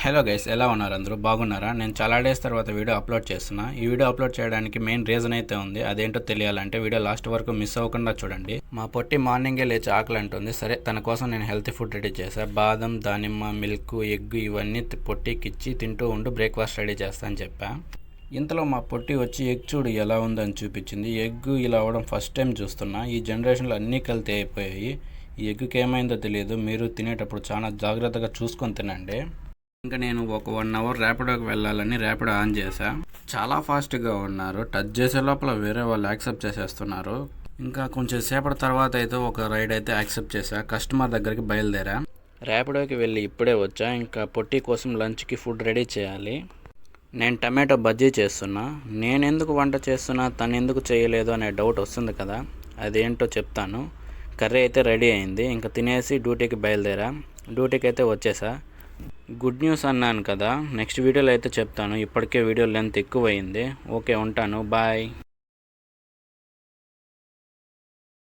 Hello guys, ఎలా ఉన్నారు? అందరూ బాగున్నారా? నేను చాలా డేస్ తర్వాత వీడియో అప్లోడ్ చేస్తున్నా. ఈ వీడియో అప్లోడ్ చేయడానికి మెయిన్ రీజన్ అయితే ఉంది. అదేంటో తెలియాలంటే వీడియో లాస్ట్ వరకు మిస్ అవ్వకుండా చూడండి. మా పొట్టి మార్నింగే లేచి ఆకలి అంటుంది. సరే, తన కోసం నేను హెల్తీ ఫుడ్ రెడీ చేశాను. బాదం, దానిమ్మ, మిల్క్, ఎగ్ ఇవన్నీ పొట్టికిచ్చి తింటూ ఉంటూ బ్రేక్ఫాస్ట్ రెడీ చేస్తా అని చెప్పా. ఇంతలో మా పొట్టి వచ్చి ఎగ్ చూడు ఎలా ఉందని చూపించింది. ఎగ్ ఇలా అవ్వడం ఫస్ట్ టైం చూస్తున్నా. ఈ జనరేషన్లో అన్నీ కల్తీ అయిపోయాయి. ఈ ఎగ్కి ఏమైందో తెలియదు. మీరు తినేటప్పుడు చాలా జాగ్రత్తగా చూసుకొని తినండి. ఇంకా నేను ఒక 1 అవర్ ర్యాపిడోకి వెళ్ళాలని ర్యాపిడో ఆన్ చేశా. చాలా ఫాస్ట్గా ఉన్నారు. టచ్ చేసే లోపల వేరే వాళ్ళు యాక్సెప్ట్ చేసేస్తున్నారు. ఇంకా కొంచెం సేపటి తర్వాత అయితే ఒక రైడ్ అయితే యాక్సెప్ట్ చేశా. కస్టమర్ దగ్గరికి బయలుదేరా. ర్యాపిడోకి వెళ్ళి ఇప్పుడే వచ్చా. ఇంకా పొట్టి కోసం లంచ్కి ఫుడ్ రెడీ చేయాలి. నేను టమాటో బజ్జీ చేస్తున్నా. నేను ఎందుకు వంట చేస్తున్నా, తను ఎందుకు చేయలేదు అనే డౌట్ వస్తుంది కదా. అదేంటో చెప్తాను. కర్రీ అయితే రెడీ అయింది. ఇంకా తినేసి డ్యూటీకి బయలుదేరా. డ్యూటీకి అయితే వచ్చేసా. గుడ్ న్యూస్ అన్నాను కదా, నెక్స్ట్ వీడియోలో అయితే చెప్తాను. ఇప్పటికే వీడియో లెంత్ ఎక్కువైంది. ఓకే, ఉంటాను. బాయ్.